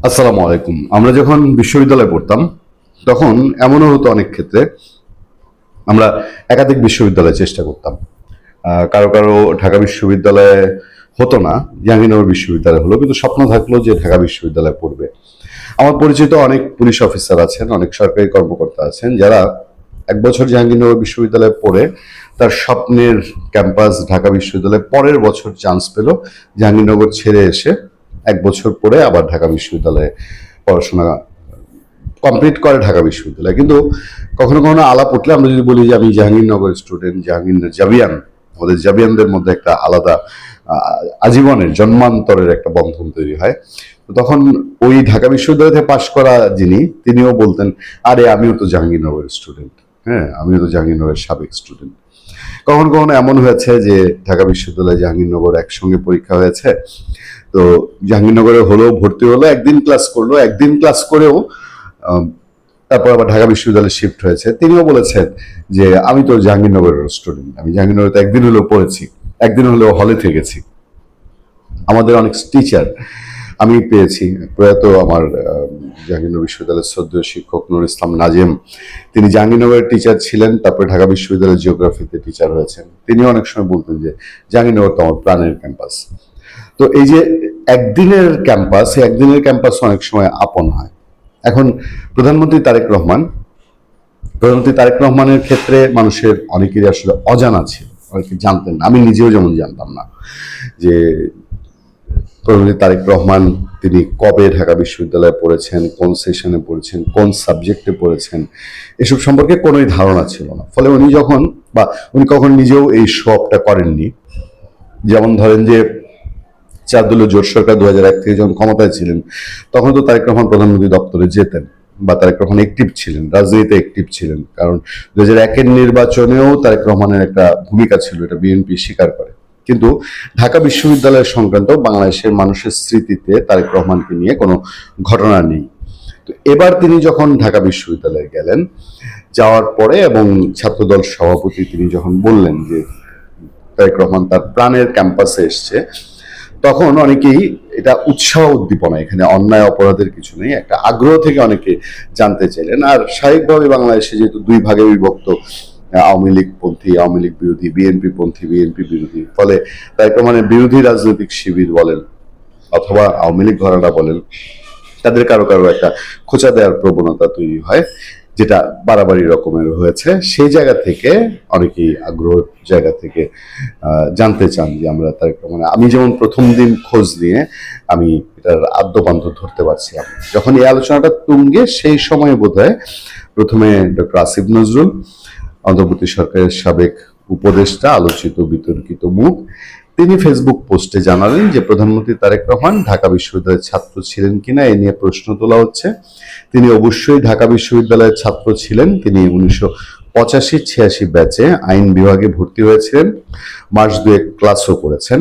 আসসালামু আলাইকুম। আমরা যখন বিশ্ববিদ্যালয়ে পড়তাম তখন এমনও হতো অনেক ক্ষেত্রে আমরা একাধিক বিশ্ববিদ্যালয়ে চেষ্টা করতাম। কারো কারো ঢাকা বিশ্ববিদ্যালয়ে হতো না, জাহাঙ্গীরনগর বিশ্ববিদ্যালয় হলো, কিন্তু স্বপ্ন থাকলো যে ঢাকা বিশ্ববিদ্যালয়ে পড়বে। আমার পরিচিত অনেক পুলিশ অফিসার আছেন, অনেক সরকারি কর্মকর্তা আছেন যারা 1 বছর জাহাঙ্গীরনগর বিশ্ববিদ্যালয়ে পড়ে তার স্বপ্নের ক্যাম্পাস ঢাকা বিশ্ববিদ্যালয়ে পরের বছর চান্স পেল, জাহাঙ্গীরনগর ছেড়ে এসে 1 বছর পরে আবার ঢাকা বিশ্ববিদ্যালয়ে পড়াশোনা কমপ্লিট করে ঢাকা বিশ্ববিদ্যালয়। কিন্তু কখনো কখনো আলাপ উঠলে আমরা যদি বলি যে আমি জাহাঙ্গীরনগর স্টুডেন্ট, জাহাঙ্গীর জাবিয়ান, আমাদের জাবিয়ানদের মধ্যে একটা আলাদা আজীবনের জন্মান্তরের একটা বন্ধন তৈরি হয়। তো তখন ওই ঢাকা বিশ্ববিদ্যালয় থেকে পাশ করা তিনিও বলতেন, আরে আমিও তো জাহাঙ্গীরনগরের স্টুডেন্ট, হ্যাঁ আমিও তো জাহাঙ্গীরনগরের সাবেক স্টুডেন্ট। কখনো কখনো এমন হয়েছে যে ঢাকা বিশ্ববিদ্যালয় জাহাঙ্গীরনগর একসঙ্গে পরীক্ষা হয়েছে, তো জাহাঙ্গীরনগরে হলো, ভর্তি হলো, একদিন ক্লাস করলো, একদিন ক্লাস করেও তারপর আবার ঢাকা বিশ্ববিদ্যালয়ে শিফট হয়েছে। তিনিও বলেছেন যে আমি তো জাহাঙ্গীরনগরের স্টুডেন্ট, আমি জাহাঙ্গীরনগরে তো একদিন হলেও পড়েছি, একদিন হলেও হলে থেকেছি। আমাদের অনেক টিচার আমি পেয়েছি, প্রয়াত আমার জাহাঙ্গীরনগর বিশ্ববিদ্যালয়ের শ্রদ্ধেয় শিক্ষক নুর ইসলাম নাজেম, তিনি জাহাঙ্গীরনগরের টিচার ছিলেন, তারপরে ঢাকা বিশ্ববিদ্যালয়ের জিওগ্রাফিতে টিচার হয়েছেন। তিনি অনেক সময় বলতেন যে জাহাঙ্গীরনগর তো আমার প্রাণের ক্যাম্পাস। তো এই যে একদিনের ক্যাম্পাস, এই একদিনের ক্যাম্পাস অনেক সময় আপন হয়। এখন প্রধানমন্ত্রী তারেক রহমান, প্রধানমন্ত্রী তারেক রহমানের ক্ষেত্রে মানুষের অনেকেরই আসলে অজানা ছিল, অনেকে জানতেন না, আমি নিজেও যেমন জানতাম না যে প্রধানমন্ত্রী তারেক রহমান তিনি কবে ঢাকা বিশ্ববিদ্যালয়ে পড়েছেন, কোন সেশনে পড়েছেন, কোন সাবজেক্টে পড়েছেন, এসব সম্পর্কে কোনোই ধারণা ছিল না। ফলে উনি কখন নিজেও এই শপটা করেননি। যেমন ধরেন যে চারদলীয় জোট সরকার 2001 থেকে যখন ক্ষমতায় ছিলেন তখন তো তারেক রহমান প্রধানমন্ত্রী দপ্তরে যেতেন, বা তারেক রহমান অ্যাক্টিভ ছিলেন, রাজনীতিতে অ্যাক্টিভ ছিলেন, কারণ 2001-এর নির্বাচনেও তারেক রহমানের একটা ভূমিকা ছিল, এটা বিএনপি স্বীকার করে। কিন্তু ঢাকা বিশ্ববিদ্যালয় সংক্রান্ত বাংলাদেশের মানুষের স্মৃতিতে তারেক রহমানকে নিয়ে কোনো ঘটনা নেই। তো এবার তিনি যখন ঢাকা বিশ্ববিদ্যালয়ে গেলেন, যাওয়ার পরে এবং ছাত্রদল সভাপতি তিনি যখন বললেন যে তারেক রহমান তার প্রাণের ক্যাম্পাসে এসছে, তখন অনেকেই এটা উৎসাহ উদ্দীপনা, এখানে অন্যায় অপরাধের কিছু নেই, একটা আগ্রহ থেকে অনেকে জানতে চাইলেন। আর স্বাভাবিকভাবে বাংলাদেশে যেহেতু দুই ভাগে বিভক্ত, আওয়ামী লীগ পন্থী আওয়ামী লীগ বিরোধী, বিএনপি পন্থী বিএনপি বিরোধী, ফলে তাই মানে বিরোধী রাজনৈতিক শিবির বলেন অথবা আওয়ামী লীগ ঘরানা বলেন, তাদের কারো কারো একটা খোঁচা দেওয়ার প্রবণতা তৈরি হয়, যেটা বাড়াবাড়ি রকমের হয়েছে। সেই জায়গা থেকে অনেকেই আগ্রহ জায়গা থেকে জানতে চান যে আমরা তার মানে আমি যেমন প্রথম দিন খোঁজ নিয়ে আমি এটার আদ্যপান্ত ধরতে পারছি। যখন এই আলোচনাটা তুঙ্গে সেই সময় বোধহয় প্রথমে ডক্টর আসিফ নজরুল, অন্তর্বর্তী সরকারের সাবেক উপদেষ্টা, আলোচিত বিতর্কিত মুখ, তিনি ফেসবুক পোস্টে জানালেন যে প্রধানমন্ত্রী তারেক রহমান ঢাকা বিশ্ববিদ্যালয়ের ছাত্র ছিলেন কিনা এ নিয়ে প্রশ্ন তোলা হচ্ছে। তিনি অবশ্যই ঢাকা বিশ্ববিদ্যালয়ের ছাত্র ছিলেন। তিনি 1985-86 ব্যাচে আইন বিভাগে ভর্তি হয়েছিলেন, মাস দুয়েক ক্লাসও করেছেন।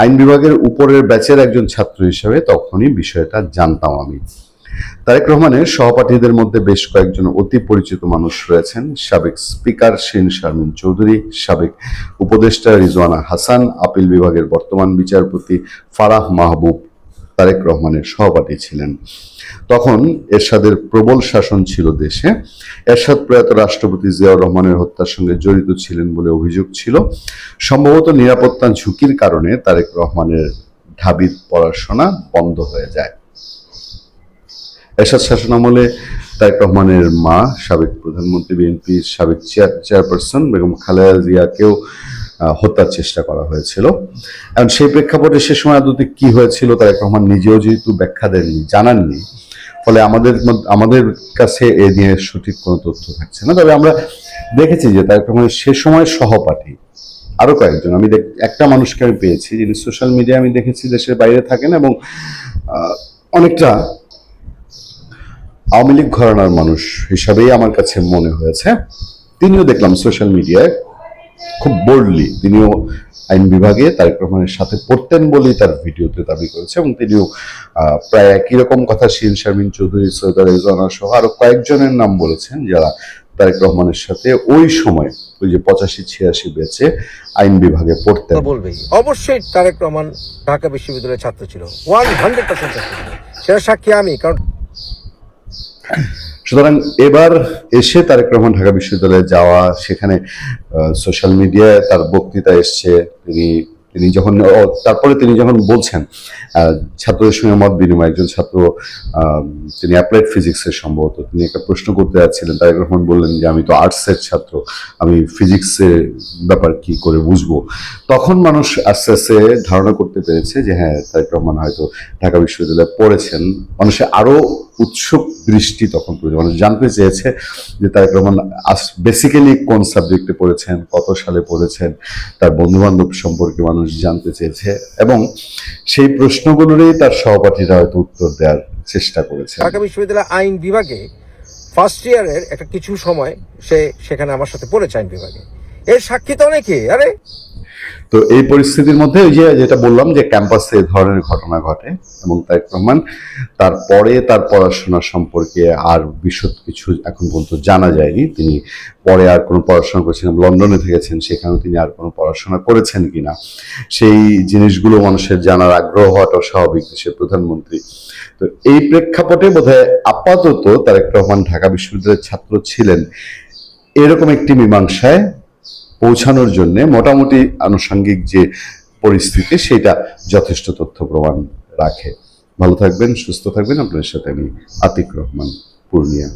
আইন বিভাগের উপরের ব্যাচের একজন ছাত্র হিসেবে তখনই বিষয়টা জানতাম আমি। তারেক রহমানের সহপাঠীদের মধ্যে বেশ কয়েকজন অতি পরিচিত মানুষ রয়েছেন। সাবেক স্পিকার শিন শারমিন চৌধুরী, সাবেক উপদেষ্টা রিজওয়ানা হাসান, আপিল বিভাগের বর্তমান বিচারপতি ফারাহ মাহবুব তারেক রহমানের সহপাঠী ছিলেন। তখন এরশাদের প্রবল শাসন ছিল দেশে। এরশাদ প্রয়াত রাষ্ট্রপতি জিয়াউর রহমানের হত্যার সঙ্গে জড়িত ছিলেন বলে অভিযোগ ছিল। সম্ভবত নিরাপত্তা ঝুঁকির কারণে তারেক রহমানের ঢাবির পড়াশোনা বন্ধ হয়ে যায়। এরশাদ শাসনামলে তারেক রহমানের মা, সাবেক প্রধানমন্ত্রী বিএনপির সাবেক চেয়ারপারসন বেগম খালেদা জিয়াকেও হত্যার চেষ্টা করা হয়েছিল। এবং সেই প্রেক্ষাপটে সে সময় আদতে কি হয়েছিল তারেক রহমান নিজেও যেহেতু ব্যাখ্যা দেননি, জানাননি, ফলে আমাদের কাছে এ নিয়ে সঠিক কোনো তথ্য থাকছে না। তবে আমরা দেখেছি যে তারেক রহমানের সে সময় সহপাঠী আরো কয়েকজন, একটা মানুষকে আমি পেয়েছি যিনি সোশ্যাল মিডিয়ায় আমি দেখেছি দেশের বাইরে থাকেন এবং অনেকটা আওয়ামী লীগ ঘরানার মানুষ হিসাবেই আমার কাছে মনে হয়েছে। তিনিও দেখলাম সোশ্যাল মিডিয়ায় খুব বোল্ডলি, তিনিও আইন বিভাগে তারেক রহমানের সাথে পড়তেন বলেই তার ভিডিওতে দাবি করেছে, এবং তিনিও প্রায় একই রকম কথা শিন শারমিন চৌধুরী, সৈয়দ রেজওয়ানা সহ আরো কয়েকজনের নাম বলেছেন যারা তারেক রহমানের সাথে ওই সময় ওই যে 85-86 ব্যাচে আইন বিভাগে পড়তেন। বলবেই অবশ্যই তারেক রহমান ঢাকা বিশ্ববিদ্যালয়ের ছাত্র ছিল, 100% ছাত্র ছিল। সেটা সাক্ষী আমি, কারণ সুতরাং এবার এসে তারেক রহমান ঢাকা বিশ্ববিদ্যালয়ে যাওয়া, সেখানে সোশ্যাল মিডিয়ায় তার বক্তৃতা এসছে, তিনি তিনি যখন তারপরে তিনি যখন বলছেন ছাত্রদের সঙ্গে মত বিনিময়, একজন ছাত্র তিনি অ্যাপ্লাইড ফিজিক্সের সম্ভবত, তিনি একটা প্রশ্ন করতে যাচ্ছিলেন, তারেক রহমান বললেন যে আমি তো আর্টসের ছাত্র, আমি ফিজিক্সের ব্যাপার কি করে বুঝবো। তখন মানুষ আস্তে আস্তে ধারণা করতে পেরেছে যে হ্যাঁ, তারেক রহমান হয়তো ঢাকা বিশ্ববিদ্যালয়ে পড়েছেন। মানুষের আরো উৎসুক দৃষ্টি তখন পড়েছে, মানুষ জানতে চেয়েছে যে তারেক রহমান বেসিক্যালি কোন সাবজেক্টে পড়েছেন, কত সালে পড়েছেন, তার বন্ধু বান্ধব সম্পর্কে মানুষ জানতে চেয়েছে, এবং সেই প্রশ্নগুলোরই তার সহপাঠীরা হয়তো উত্তর দেওয়ার চেষ্টা করেছে। ঢাকা বিশ্ববিদ্যালয় আইন বিভাগে ফার্স্ট ইয়ারের একটা কিছু সময় সেখানে আমার সাথে পড়েছে আইন বিভাগে, এর সাক্ষী তো অনেকে। আরে তো এই পরিস্থিতির মধ্যে ওই যে যেটা বললাম যে ক্যাম্পাসে এ ধরনের ঘটনা ঘটে, এবং তারেক রহমান তারপরে তার পড়াশোনা সম্পর্কে আর বিশদ কিছু এখন পর্যন্ত জানা যায়নি। তিনি পরে আর কোনো পড়াশোনা করেছেন, লন্ডনে থেকেছেন, সেখানেও তিনি আর কোনো পড়াশোনা করেছেন কিনা সেই জিনিসগুলো মানুষের জানার আগ্রহ হওয়াটাও স্বাভাবিক, দেশের প্রধানমন্ত্রী। তো এই প্রেক্ষাপটে বোধহয় আপাতত তারেক রহমান ঢাকা বিশ্ববিদ্যালয়ের ছাত্র ছিলেন এরকম একটি মীমাংসায় পৌঁছানোর জন্য মোটামুটি আনুষঙ্গিক যে পরিস্থিতি, সেটা যথেষ্ট তথ্য প্রমাণ রাখে। ভালো থাকবেন, সুস্থ থাকবেন। আপনাদের সাথে আমি আতিক রহমান, পূর্ণিয়া।